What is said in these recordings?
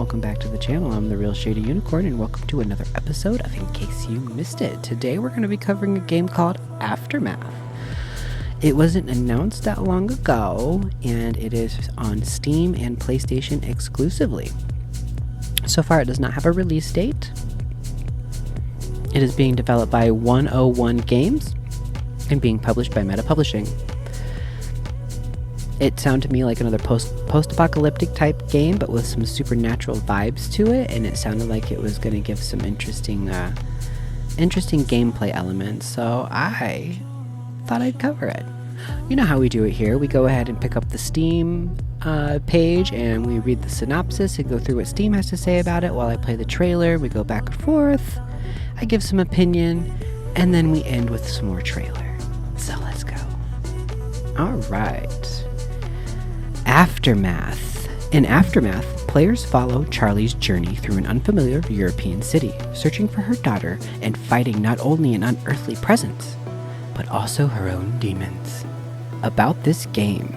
welcome back to the channel. I'm the RealShadyUnicorn, and welcome to another episode of In Case You Missed It. Today we're going to be covering a game called Aftermath. It wasn't announced that long ago, and it is on Steam and PlayStation exclusively. So far, it does not have a release date. It is being developed by 101 Games and being published by Meta Publishing. It sounded to me like another post-apocalyptic type game, but with some supernatural vibes to it, and it sounded like it was going to give some interesting gameplay elements, so I thought I'd cover it. You know how we do it here. We go ahead and pick up the Steam page, and we read the synopsis and go through what Steam has to say about it while I play the trailer. We go back and forth. I give some opinion, and then we end with some more trailer. So let's go. Alright. Aftermath. In Aftermath, players follow Charlie's journey through an unfamiliar European city, searching for her daughter and fighting not only an unearthly presence, but also her own demons. About this game.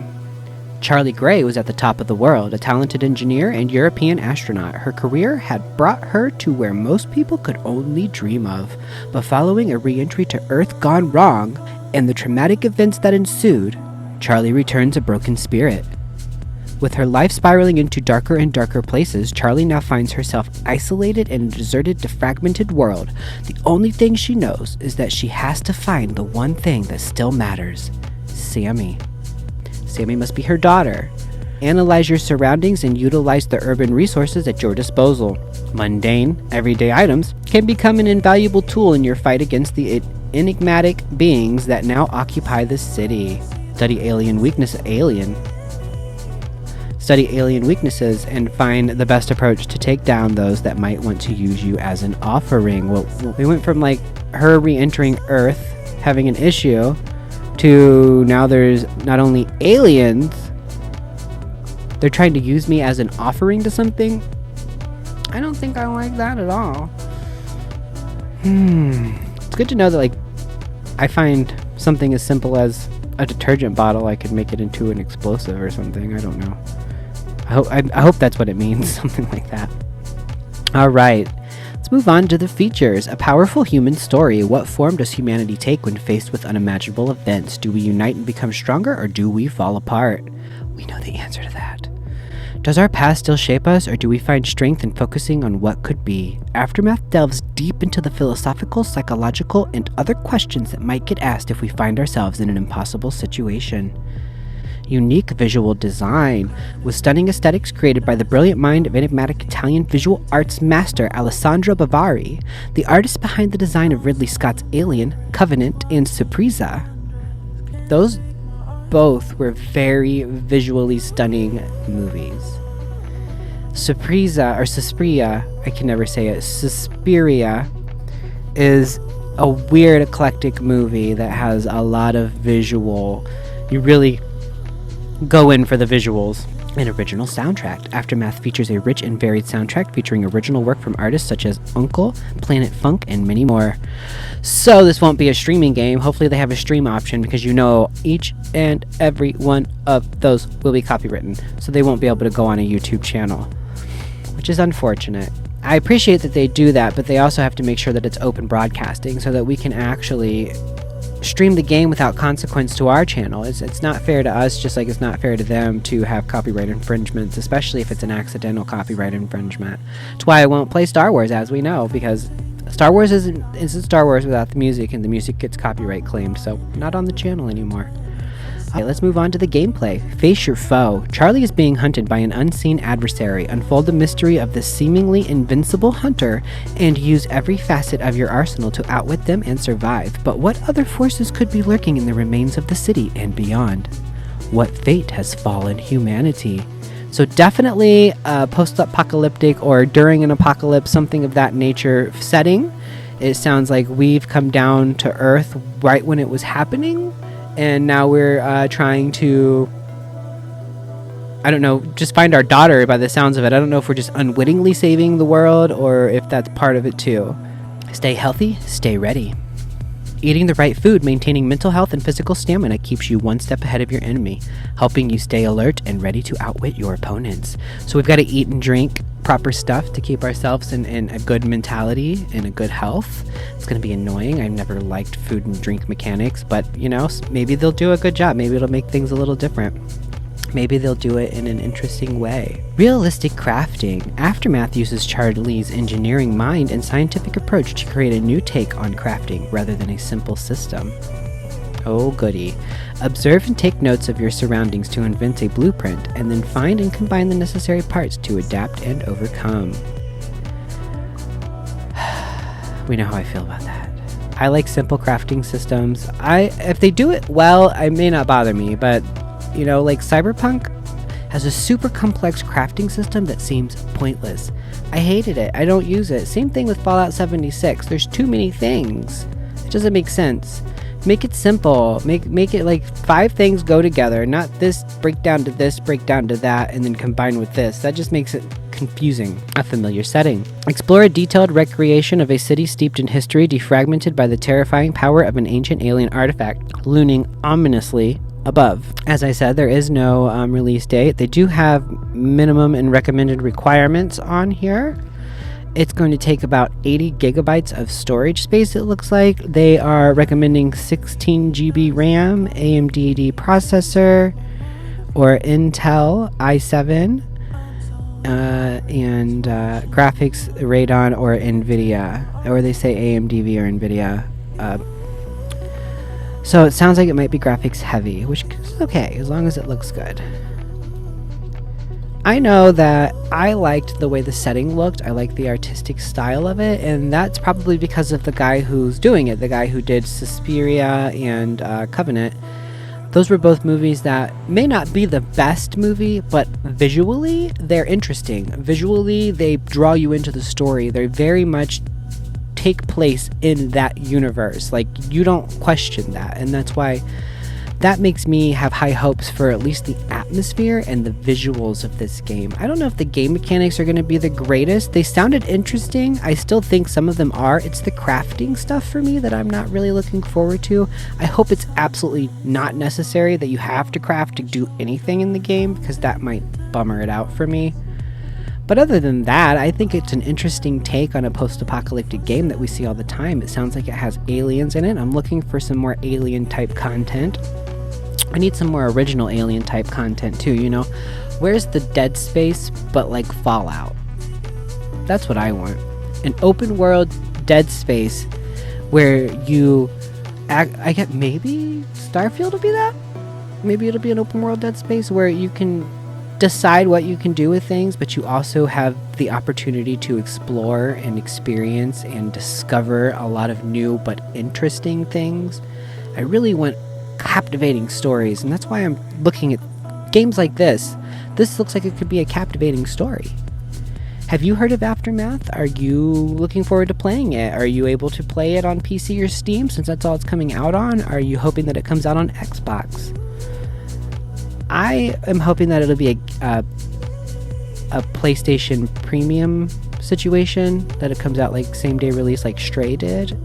Charlie Gray was at the top of the world, a talented engineer and European astronaut. Her career had brought her to where most people could only dream of, but following a re-entry to Earth gone wrong and the traumatic events that ensued, Charlie returns a broken spirit. With her life spiraling into darker and darker places, Charlie now finds herself isolated in a deserted, defragmented world. The only thing she knows is that she has to find the one thing that still matters: Sammy. Sammy must be her daughter. Analyze your surroundings and utilize the urban resources at your disposal. Mundane, everyday items can become an invaluable tool in your fight against the enigmatic beings that now occupy the city. Study alien weaknesses and find the best approach to take down those that might want to use you as an offering. Well, we went from like her re-entering Earth, having an issue, to now there's not only aliens, they're trying to use me as an offering to something. I don't think I like that at all. It's good to know that, like, I find something as simple as a detergent bottle, I could make it into an explosive or something. I don't know. I hope that's what it means, something like that. Alright, let's move on to the features. A powerful human story. What form does humanity take when faced with unimaginable events? Do we unite and become stronger, or do we fall apart? We know the answer to that. Does our past still shape us, or do we find strength in focusing on what could be? Aftermath delves deep into the philosophical, psychological, and other questions that might get asked if we find ourselves in an impossible situation. Unique visual design. With stunning aesthetics created by the brilliant mind of enigmatic Italian visual arts master Alessandro Bavarii, the artist behind the design of Ridley Scott's Alien, Covenant, and Surpresa. Those both were very visually stunning movies. Surpresa, or Suspiria, I can never say it, Suspiria is a weird eclectic movie that has a lot of visual. You really go in for the visuals. An original soundtrack. Aftermath features a rich and varied soundtrack featuring original work from artists such as Uncle, Planet Funk, and many more. So this won't be a streaming game. Hopefully they have a stream option, because you know each and every one of those will be copywritten, so they won't be able to go on a YouTube channel, which is unfortunate. I appreciate that they do that, but they also have to make sure that it's open broadcasting so that we can actually stream the game without consequence to our channel. It's not fair to us, just like it's not fair to them to have copyright infringements, especially if it's an accidental copyright infringement. That's why I won't play Star Wars, as we know, because Star Wars isn't Star Wars without the music, and the music gets copyright claimed, so not on the channel anymore. Okay, let's move on to the gameplay. Face your foe. Charlie is being hunted by an unseen adversary. Unfold the mystery of this seemingly invincible hunter and use every facet of your arsenal to outwit them and survive. But what other forces could be lurking in the remains of the city and beyond? What fate has fallen humanity? So definitely a post-apocalyptic or during an apocalypse, something of that nature setting. It sounds like we've come down to Earth right when it was happening, and now we're trying to, I don't know, just find our daughter by the sounds of it. I don't know if we're just unwittingly saving the world or if that's part of it too. Stay healthy, stay ready. Eating the right food, maintaining mental health and physical stamina keeps you one step ahead of your enemy, helping you stay alert and ready to outwit your opponents. So we've got to eat and drink proper stuff to keep ourselves in a good mentality and a good health. It's going to be annoying. I've never liked food and drink mechanics, but maybe they'll do a good job. Maybe it'll make things a little different. Maybe they'll do it in an interesting way. Realistic crafting. Aftermath uses Charlie's engineering mind and scientific approach to create a new take on crafting rather than a simple system. Oh goody. Observe and take notes of your surroundings to invent a blueprint, and then find and combine the necessary parts to adapt and overcome. We know how I feel about that. I like simple crafting systems. If they do it well, it may not bother me, but like Cyberpunk has a super complex crafting system that seems pointless. I hated it. I don't use it. Same thing with Fallout 76. There's too many things. It doesn't make sense. Make it simple. Make it like 5 things go together, not this break down to this, break down to that, and then combine with this. That just makes it confusing. A familiar setting. Explore a detailed recreation of a city steeped in history, defragmented by the terrifying power of an ancient alien artifact looming ominously above. As I said, there is no release date. They do have minimum and recommended requirements on here. It's going to take about 80 gigabytes of storage space, it looks like. They are recommending 16 GB RAM, AMD processor, or Intel i7, and graphics Radeon or NVIDIA, or they say AMD or NVIDIA. So it sounds like it might be graphics heavy, which is okay, as long as it looks good. I know that I liked the way the setting looked. I liked the artistic style of it, and that's probably because of the guy who's doing it, the guy who did Suspiria and Covenant. Those were both movies that may not be the best movie, but visually, they're interesting. Visually, they draw you into the story. They very much take place in that universe. Like, you don't question that, and that's why that makes me have high hopes for at least the atmosphere and the visuals of this game. I don't know if the game mechanics are going to be the greatest. They sounded interesting. I still think some of them are. It's the crafting stuff for me that I'm not really looking forward to. I hope it's absolutely not necessary that you have to craft to do anything in the game, because that might bummer it out for me. But other than that, I think it's an interesting take on a post-apocalyptic game that we see all the time. It sounds like it has aliens in it. I'm looking for some more alien-type content. I need some more original alien-type content, too, Where's the Dead Space, but like Fallout? That's what I want. An open-world Dead Space where you... I get maybe Starfield will be that? Maybe it'll be an open-world Dead Space where you can decide what you can do with things, but you also have the opportunity to explore and experience and discover a lot of new but interesting things. I really want captivating stories, and that's why I'm looking at games like this. This looks like it could be a captivating story. Have you heard of Aftermath? Are you looking forward to playing it? Are you able to play it on PC or Steam, since that's all it's coming out on? Are you hoping that it comes out on Xbox? I am hoping that it'll be a PlayStation Premium situation, that it comes out like same day release like Stray did.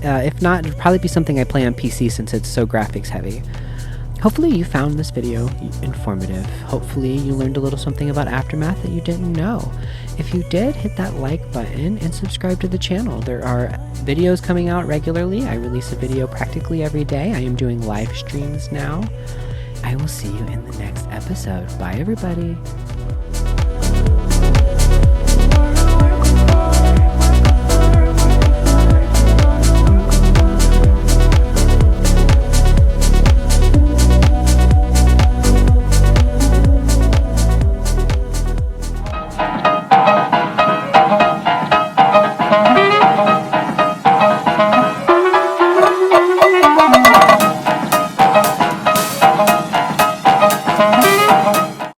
If not, it'll probably be something I play on PC since it's so graphics heavy. Hopefully you found this video informative. Hopefully you learned a little something about Aftermath that you didn't know. If you did, hit that like button and subscribe to the channel. There are videos coming out regularly. I release a video practically every day. I am doing live streams now. I will see you in the next episode. Bye, everybody.